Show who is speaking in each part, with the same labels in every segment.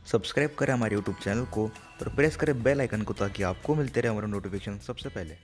Speaker 1: Subscribe करें हमारे YouTube channel को और प्रेस करें बेल आइकन को ताकि आपको मिलते रहे हमारे नोटिफिकेशन सबसे पहले।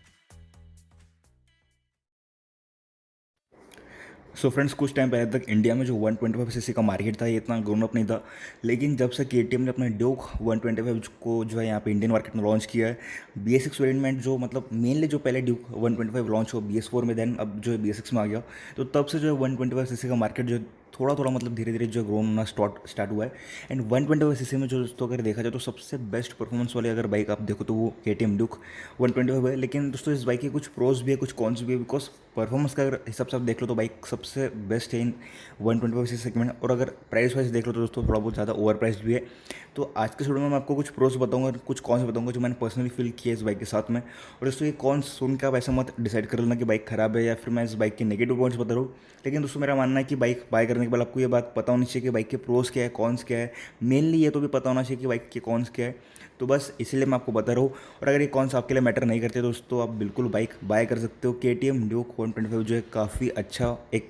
Speaker 2: सो फ्रेंड्स, कुछ टाइम पहले तक इंडिया में जो 125 सीसी का मार्केट था ये इतना ग्रोन अप नहीं था। लेकिन जब से केटीएम ने अपने ड्यूक 125 को जो है यहाँ पे इंडियन मार्केट में लॉन्च किया है, BS6 वेरिएंट में जो मतलब मेनली जो पहले ड्यूक 125 लॉन्च हो BS4 में, देन अब जो है BS6 में आ गया। तो तब से जो है 125 सीसी का मार्केट जो थोड़ा थोड़ा मतलब धीरे धीरे जो ग्रोन होना स्टार्ट हुआ है। एंड 125 सीसी में जो दोस्तों अगर देखा जाए तो सबसे बेस्ट परफॉर्मेंस वाली अगर बाइक आप देखो तो वो KTM ड्यूक 125 है। लेकिन दोस्तों इस बाइक के कुछ प्रोज भी है, कुछ कॉन्स भी है। बिकॉज परफॉर्मेंस का अगर हिसाब से आप देख लो तो बाइक सबसे बेस्ट है इन 125 सीसी सेगमेंट। और अगर प्राइस वाइज देख लो तो दोस्तों थोड़ा बहुत ज़्यादा ओवर प्राइस भी है। तो आज के वीडियो में मैं आपको कुछ प्रोस बताऊंगा और कुछ कॉन्स बताऊंगा जो मैंने पर्सनली फील किया इस बाइक के साथ में। और दोस्तों ये कॉन्स सुन के आप ऐसा मत डिसाइड कर लेना कि बाइक खराब है या फिर मैं इस बाइक के नेगेटिव पॉइंट्स बता रहा हूँ। लेकिन दोस्तों मेरा मानना है कि बाइक बाय करने के बाद आपको ये बात पता होनी चाहिए कि बाइक के प्रोस क्या है, कॉन्स क्या है। मेनली ये तो भी पता होना चाहिए कि बाइक के कॉन्स क्या है। तो बस इसलिए मैं आपको बता रहा हूँ। और अगर ये कॉन्स आपके लिए मैटर नहीं करते दोस्तों, आप बिल्कुल बाइक बाय कर सकते हो। KTM ड्यूक 125 जो है काफ़ी अच्छा एक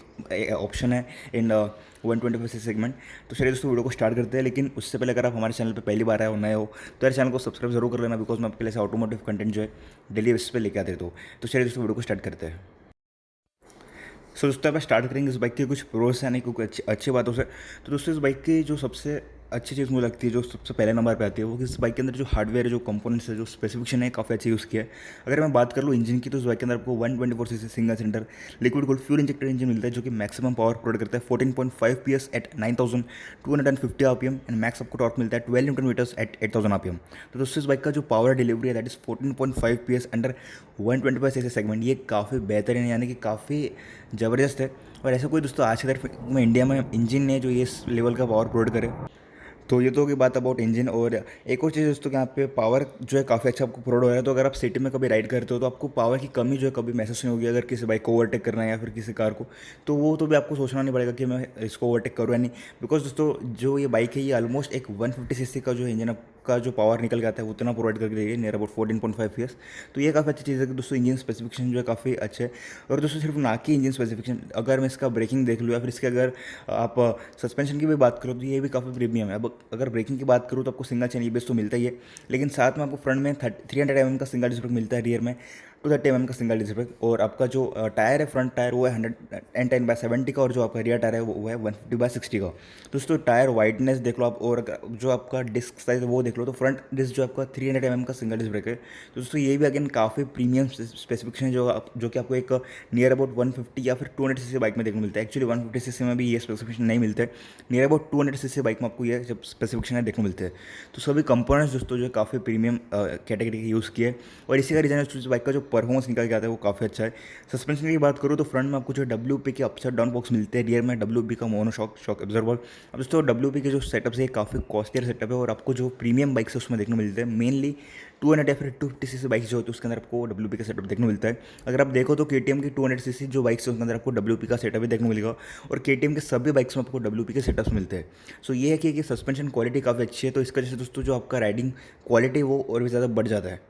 Speaker 2: ऑप्शन है इन 125 सीसी सेगमेंट। तो चलिए दोस्तों वीडियो को स्टार्ट करते हैं। लेकिन उससे पहले अगर आप हमारे चैनल पे पहली बार आए हो, नए हो, तो यार चैनल को सब्सक्राइब जरूर कर लेना। बिकॉज मैं आपके लिए ऑटोमोटिव कंटेंट जो है डेली बेसिस पे लेके आते रहता हूँ। तो चलिए दोस्तों वीडियो को स्टार्ट करते हैं। सो दोस्तों आप स्टार्ट करेंगे इस बाइक के कुछ प्रोस यानी कुछ अच्छी बातों से। तो दोस्तों इस बाइक की जो सबसे अच्छी चीज़ मुझे लगती है, जो सबसे पहले नंबर पे आती है, वो कि इस बाइक के अंदर जो हार्डवेयर है, जो कंपोनेंट्स है, जो स्पेसिफिकेशन है, काफ़ी अच्छी यूज़ किया है। अगर मैं बात कर लूँ इंजन की, तो इस बाइक के अंदर आपको 124 CC single cylinder liquid cooled fuel injected engine मिलता है, जो कि मैक्सिमम पावर प्रोवाइड करता है 14.5 PS at 9250 RPM and max आपको टॉर्क मिलता है 12 न्यूटन मीटर्स एट 8000 RPM। तो दोस्तों इस बाइक का जो पावर डिलीवरी है that is 14.5 PS under 125 CC segment, ये काफ़ी बेहतरीन है, यानी कि काफ़ी ज़बरदस्त है। और ऐसा कोई दोस्तों आज की तारीख में इंडिया में इंजन है जो ये इस लेवल का पावर प्रोवाइड करे। तो ये तो होगी बात अबाउट इंजन। और एक और चीज़ दोस्तों कि यहाँ पे पावर जो है काफ़ी अच्छा आपको प्रोवाइड हो रहा है। तो अगर आप सिटी में कभी राइड करते हो तो आपको पावर की कमी जो है कभी महसूस नहीं होगी। अगर किसी बाइक को ओवरटेक करना है या फिर किसी कार को, तो वो तो भी आपको सोचना नहीं पड़ेगा कि मैं इसको ओवरटेक करूँ या नहीं। बिकॉज दोस्तों जो ये बाइक है ये ऑलमोस्ट एक 150 सीसी का जो इंजन का जो पावर निकल के आता है उतना प्रोवाइड करके देगी, नियर अबाउट 14.5 PS। तो ये काफ़ी अच्छी चीज़ है कि दोस्तों इंजन स्पेसिफिकेशन जो है काफ़ी अच्छे है। और दोस्तों सिर्फ ना कि इंजन स्पेसिफिकेशन, अगर मैं इसका ब्रेकिंग देख लूँ या फिर इसके अगर आप सस्पेंशन की भी बात करो तो ये भी काफ़ी प्रीमियम है। अब अगर ब्रेकिंग की बात करूँ तो आपको सिंगल चेन ABS तो मिलता ही है, लेकिन साथ में आपको फ्रंट में 300 mm का सिंगल डिस्क ब्रेक मिलता है, रियर में 230 mm का सिंगल डिस्क ब्रेक। और आपका जो टायर है, फ्रंट टायर वो है 110/70 का, और जो आपका रियर टायर है वो है 150/60 का। दोस्तों टायर वाइडनेस देख लो आप, और जो आपका डिस्क साइज है वो देख लो, तो फ्रंट डिस्क जो आपका 300 mm का सिंगल डिस्क ब्रेक है। तो दोस्तों ये भी अगेन काफ़ी प्रीमियम स्पेसिफिकेशन है जो कि आपको एक नियर अबाउट 150 या फिर 200 सीसी बाइक में देखने को मिलता है। एक्चुअली 150 सीसी में भी ये स्पेसिफिकेशन नहीं मिलते, नियर अबाउट 200 सीसी बाइक में आपको ये जब स्पेसिफिकेशन है देखने को मिलते हैं। तो सभी कंपोनेंट्स दोस्तों जो काफ़ी प्रीमियम कैटेगरी के यूज़ किए। और इसी का रीजन है बाइक का जो परफॉर्मेंस निकल के आता है वो काफ़ी अच्छा है। सस्पेंशन की बात करूँ तो फ्रंट में आपको जो WP के अपसाइड डाउन बॉक्स मिलते हैं, रियर में WP का मोनो शॉक एब्जॉर्बर। अब दोस्तों WP के जो सेटअप है काफ़ी कॉस्टलियर सेटअप है, और आपको जो प्रीमियम बाइक्स है उसमें देखने को मिलते हैं। मेनली 200 या फिर 250 सीसी बाइक्स जो होती है उसके अंदर आपको WP का सेटअप देखने को मिलता है। अगर आप देखो तो KTM की 200 सीसी जो बाइक्स है उसके अंदर आपको WP का सेटअप भी देखने को मिलेगा, और KTM के सभी बाइक्स में आपको WP के सेटअप्स मिलते हैं। सो ये है कि सस्पेंशन क्वालिटी काफ़ी अच्छी है, तो इसका जैसे दोस्तों जो आपका राइडिंग क्वालिटी वो और भी ज़्यादा बढ़ जाता है।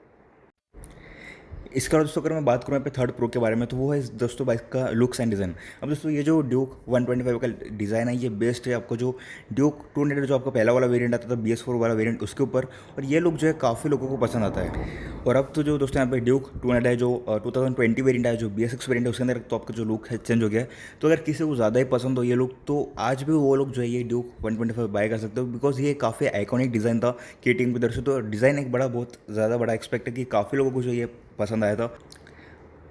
Speaker 2: इसका दोस्तों अगर मैं बात करूँ यहाँ पे थर्ड प्रो के बारे में, तो वो है दोस्तों बाइक का लुक्स एंड डिज़ाइन। अब दोस्तों ये जो ड्यूक 125 का डिज़ाइन है ये बेस्ट है आपको जो ड्यूक 200 जो आपका पहला वाला वेरिएंट आता था BS4 वाला वेरिएंट उसके ऊपर, और ये लुक जो है काफ़ी लोगों को पसंद आता है। और अब तो जो दोस्तों यहाँ पे ड्यूक 200 है जो 2020 वेरिएंट है, जो BS6 वेरिएंट है उसके अंदर, तो आपका जो लुक है चेंज हो गया है। तो अगर किसी को ज़्यादा ही पसंद हो ये लुक, तो आज भी वो लोग जो है ये ड्यूक 125 बाय कर सकते हो। बिकॉज ये काफ़ी आइकॉनिक डिज़ाइन था KTM की तरफ से। तो डिज़ाइन एक बहुत ज़्यादा बड़ा एक्सपेक्ट है कि काफ़ी लोगों को जो ये पसंद आया था।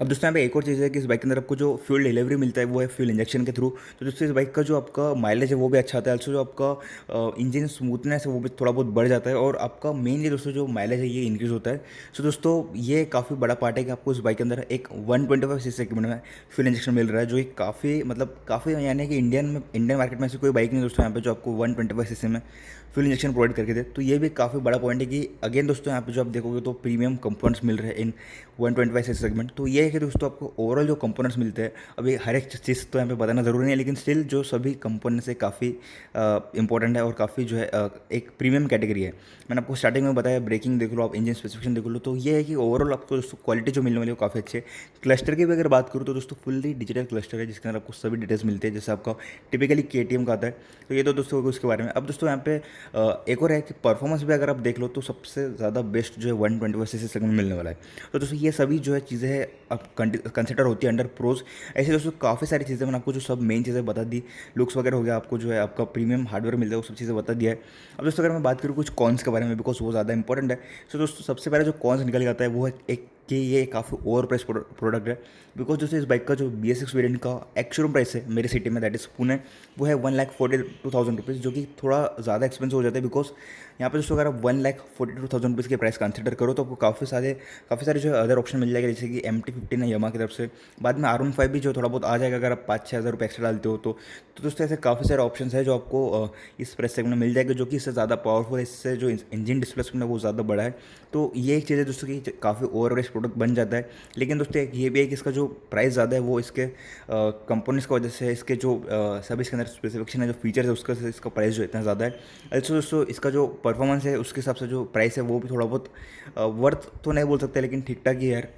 Speaker 2: अब दोस्तों यहाँ पे एक और चीज़ है कि इस बाइक के अंदर आपको जो फ्यूल डिलीवरी मिलता है वो है फ्यूल इंजेक्शन के थ्रू। तो दोस्तों इस बाइक का जो आपका माइलेज है वो भी अच्छा आता है। ऑल्सो जो आपका इंजन स्मूथनेस है वो भी थोड़ा बहुत बढ़ जाता है, और आपका मेनली दोस्तों जो माइलेज है ये इंक्रीज़ होता है। सो दोस्तों ये काफ़ी बड़ा पार्ट है कि आपको इस बाइक के अंदर एक 125 सीसी सेगमेंट में फ्यूल इंजेक्शन मिल रहा है, जो एक काफ़ी यानी कि इंडियन मार्केट में ऐसी कोई बाइक नहीं दोस्तों यहाँ पे जो आपको 125 सीसी में फ्यूल इंजेक्शन प्रोवाइड करके दे। तो ये भी काफ़ी बड़ा पॉइंट है कि अगेन दोस्तों यहाँ पे जो आप देखोगे तो प्रीमियम कंपोनेंट्स मिल रहे हैं इन 125 सीसी सेगमेंट। तो ये कि दोस्तों आपको ओवरऑल जो कंपोनेंट्स मिलते हैं, अभी हर एक चीज़ तो यहाँ पे बताना ज़रूरी नहीं है, लेकिन स्टिल जो सभी कंपोनेंट्स है काफ़ी इंपॉर्टेंट है और काफ़ी जो है एक प्रीमियम कैटेगरी है। मैंने आपको स्टार्टिंग में बताया, ब्रेकिंग देख लो आप, इंजन स्पेसिफिकेशन देख लो, तो ये है कि ओवरऑल आपको दोस्तों क्वालिटी जो मिलने वाली है वो काफ़ी अच्छी है। क्लस्टर की भी अगर बात करूँ तो दोस्तों फुल्ली डिजिटल क्लस्टर है, जिसके अंदर आपको सभी डिटेल्स मिलते हैं, जैसे आपका टिपिकली KTM का आता है। तो ये तो दोस्तों होगा उसके बारे में। अब दोस्तों यहाँ पे एक और है कि परफॉर्मेंस भी अगर आप देख लो तो सबसे ज़्यादा बेस्ट जो है 125cc सेगमेंट मिलने वाला है। तो दोस्तों ये सभी जो है चीज़ें हैं अब कंसिडर होती है अंडर प्रोज। ऐसे दोस्तों काफ़ी सारी चीज़ें मैंने आपको जो सब मेन चीज़ें बता दी, लुक्स वगैरह हो गया, आपको जो है आपका प्रीमियम हार्डवेयर मिलता है, वो सब चीज़ें बता दिया है। अब दोस्तों अगर मैं बात करूँ कुछ कॉन्स के बारे में, बिकॉज वो ज़्यादा इंपॉर्टेंट है। तो दोस्तों सबसे पहले जो कॉन्स निकल के आता है वो है एक कि ये काफ़ी ओवर प्राइस प्रोडक्ट है। बिकॉज दोस्तों इस बाइक का जो BS6 वेरिएंट का एक्स-शोरूम प्राइस है मेरे सिटी में, दैट इज़ पुणे, वो है 1,42,000 रुपीज़, जो कि थोड़ा ज़्यादा एक्सपेंसिव हो जाता है। बिकॉज यहाँ पे दोस्तों अगर आप 1,42,000 रुपीज़ के प्राइस कंसिडर करो तो आपको काफ़ी सारे जो अदर ऑप्शन मिल जाएगा, जैसे कि MT-15 है यामाहा की तरफ से। बाद में R15 भी जो थोड़ा बहुत आ जाएगा अगर आप 5-6 हज़ार रुपये एक्स्ट्रा डालते हो तो दोस्तों ऐसे काफ़ी सारे ऑप्शन है जो आपको इस प्राइस सेगमेंट में मिल जाएगा, जो कि इससे ज़्यादा पावरफुल है। इससे जो इंजन डिस्प्लेसमेंट है वो ज़्यादा बड़ा है। तो ये एक चीज़ है दोस्तों कि काफ़ी ओवर प्राइस प्रोडक्ट बन जाता है। लेकिन दोस्तों एक ये भी है कि इसका जो प्राइस ज़्यादा है वो इसके कंपोनेंट्स की वजह से, इसके जो सब इसके अंदर स्पेसिफिकेशन है, जो फीचर्स है, उसका इसका प्राइस जो इतना ज़्यादा है। also दोस्तों इसका जो परफॉर्मेंस है उसके हिसाब से जो प्राइस है वो भी थोड़ा बहुत वर्थ तो नहीं बोल सकते, लेकिन ठीक ठाक ही है यार।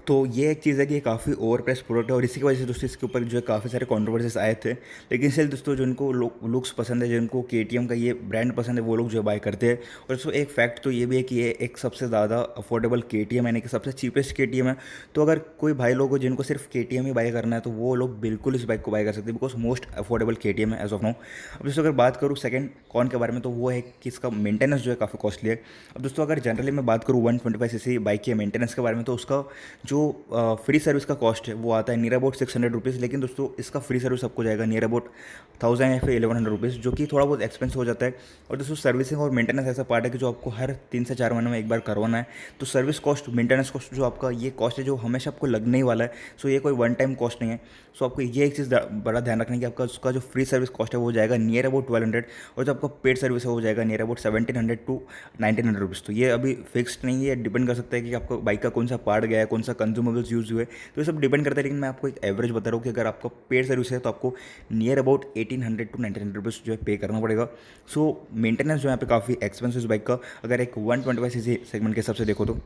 Speaker 2: तो ये एक चीज़ है कि ये काफ़ी ओवर प्राइस प्रोडक्ट है और इसी की वजह से दोस्तों इसके ऊपर जो है काफ़ी सारे कॉन्ट्रोवर्सीज आए थे। लेकिन स्टिल दोस्तों जिनको लुक्स पसंद है, जिनको KTM का ये ब्रांड पसंद है, वो लोग जो बाय करते हैं। और दोस्तों एक फैक्ट तो ये भी है कि ये एक सबसे ज़्यादा अफोर्डेबल KTM, यानी कि सबसे चीपेस्ट KTM है। तो अगर कोई भाई लोग हो जिनको सिर्फ KTM ही बाय करना है तो वो लोग बिल्कुल इस बाइक को बाय कर सकते हैं, बिकॉज मोस्ट अफोर्डेबल KTM है एज ऑफ नाउ। अब दोस्तों अगर बात करूँ सेकंड कॉन के बारे में, तो वो है कि इसका मेंटेनेंस जो है काफ़ी कॉस्टली है। अब दोस्तों अगर जनरली मैं बात करूँ 125cc बाइक के मेंटेनेंस के बारे में, तो उसका जो फ्री सर्विस का कॉस्ट है वो आता है नियर अबाउट 600 रुपीज़। लेकिन दोस्तों इसका फ्री सर्विस आपको जाएगा नियर अबाउट 1000 या फिर 1100 रुपीज़, जो कि थोड़ा बहुत एक्सपेंसिव हो जाता है। और दोस्तों सर्विसिंग और मेंटेनेंस ऐसा पार्ट है कि जो आपको हर 3 से 4 महीने में एक बार करवाना है। तो सर्विस कॉस्ट, मेंटेनेंस कॉस्ट जो आपका ये कॉस्ट है जो हमेशा आपको लगने ही वाला है। सो ये कोई वन टाइम कॉस्ट नहीं है। सो आपको ये एक चीज़ बड़ा ध्यान रखना है कि आपका उसका जो फ्री सर्विस कॉस्ट है वो जाएगा नियर अबाउट 1200, और जो आपका पेड सर्विस है वो जाएगा नियर अबाउट 1700 टू 1900 रुपीज़। तो ये अभी फिक्स्ड नहीं है, डिपेंड कर सकता है कि आपको बाइक का कौन सा पार्ट गया है, कौन सा कंज्यूमेबल्स यूज़ हुए, तो ये सब डिपेंड करता है। लेकिन मैं आपको एक एवरेज बता रहा हूँ कि अगर आपका पेड सर्विस है तो आपको नियर अबाउट 1800 टू 1900 रुपीज़ जो है पे करना पड़ेगा। सो मेंटेनेंस जो यहाँ पे काफ़ी एक्सपेंसिव बाइक का, अगर एक 125cc सेगमेंट के हिसाब से देखो तो।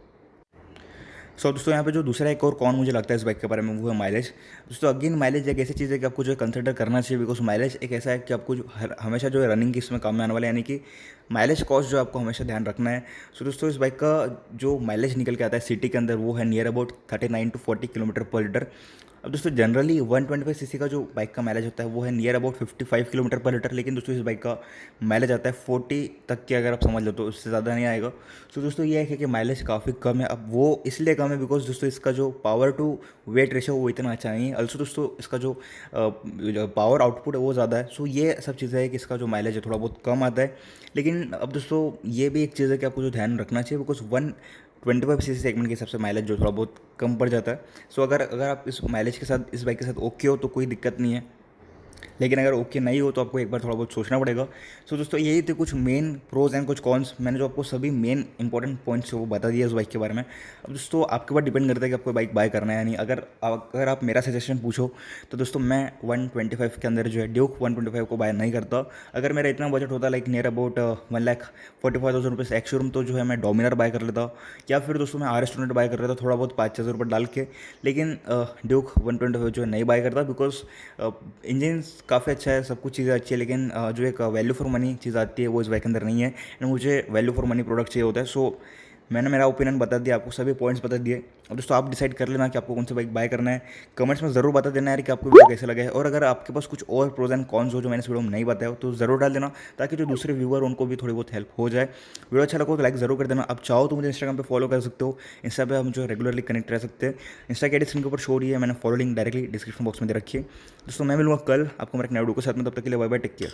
Speaker 2: सो दोस्तों यहाँ पे जो दूसरा एक और कौन मुझे लगता है इस बाइक के बारे में, वो है माइलेज। दोस्तों अगेन माइलेज एक ऐसी चीज़ है कि आपको जो है कंसिडर करना चाहिए, बिकॉज माइलेज एक ऐसा है कि आपको जो हमेशा जो है रनिंग की इसमें काम में आने वाला है, यानी कि माइलेज कॉस्ट जो आपको हमेशा ध्यान रखना है। सो दोस्तों इस बाइक का जो माइलेज निकल के आता है सिटी के अंदर वो है नियर अबाउट 39 टू 40 किलोमीटर पर लीटर। अब दोस्तों जनरली 125cc का जो बाइक का माइलेज होता है वो है नियर अबाउट 55 किलोमीटर पर लीटर, लेकिन दोस्तों इस बाइक का माइलेज आता है 40 तक के, अगर आप समझ लो तो उससे ज़्यादा नहीं आएगा। तो दोस्तों ये है कि माइलेज काफ़ी कम है। अब वो इसलिए कम है बिकॉज दोस्तों इसका जो पावर टू वेट रेशो वो इतना अच्छा नहीं है। ऑल्सो दोस्तों इसका जो पावर आउटपुट है वो ज़्यादा है। सो ये सब चीज़ें है कि इसका जो माइलेज है थोड़ा बहुत कम आता है। लेकिन अब दोस्तों ये भी एक चीज़ है कि आपको जो ध्यान रखना चाहिए, बिकॉज 125cc सेगमेंट के हिसाब से माइलेज जो थोड़ा बहुत कम पड़ जाता है। सो अगर आप इस माइलेज के साथ, इस बाइक के साथ ओके हो तो कोई दिक्कत नहीं है, लेकिन अगर ओके नहीं हो तो आपको एक बार थोड़ा बहुत सोचना पड़ेगा। सो दोस्तों यही थे कुछ मेन प्रोज एंड कुछ कॉन्स। मैंने जो आपको सभी मेन इंपॉर्टेंट पॉइंट्स वो बता दिया उस बाइक के बारे में। अब दोस्तों आपके ऊपर डिपेंड करता है कि आपको बाइक बाय करना है या नहीं। अगर आप मेरा सजेशन पूछो तो दोस्तों मैं 125 के अंदर जो है ड्यूक 125 को बाय नहीं करता। अगर मेरा इतना बजट होता लाइक नियर अबाउट 1,45,000 रुपये एक्स शोरूम, तो जो है मैं डोमिनर बाय कर लेता, या फिर दोस्तों मैं RS 200 बाय कर लेता थोड़ा बहुत 5,000 रुपये डाल के। लेकिन ड्यूक 125 जो है नहीं बाय करता, बिकॉज इंजन काफ़ी अच्छा है, सब कुछ चीज़ें अच्छी है, लेकिन जो एक वैल्यू फॉर मनी चीज़ आती है वो इस बाइक के अंदर नहीं है। एंड मुझे वैल्यू फॉर मनी प्रोडक्ट चाहिए होता है। सो मैंने मेरा ओपिनियन बता दिया, आपको सभी पॉइंट्स बता दिए। अब दोस्तों आप डिसाइड कर लेना कि आपको कौन सा बाइक बाय करना है। कमेंट्स में ज़रूर बता देना यार कि आपको वीडियो कैसा लगा है, और अगर आपके पास कुछ और प्रोज एंड कॉन्स हो जो मैंने इस वीडियो में नहीं बताया हो तो ज़रूर डाल देना, ताकि जो दूसरे व्यूअर उनको भी थोड़ी बहुत हेल्प हो जाए। वीडियो अच्छा लगा तो लाइक ज़रूर कर देना। अब चाहो तो मुझे इंस्टाग्राम पे फॉलो कर सकते हो, इंस्टा पे हम जो रेगुलरली कनेक्ट रह सकते हैं। इंस्टा की डिस्क्रिप्शन के ऊपर शो रही है, मैंने follow link directly description box में दे रखी है। दोस्तों मैं मिलूंगा कल आपको मेरे नए वीडियो के साथ में, तब तक के लिए बाय बाय, टेक केयर।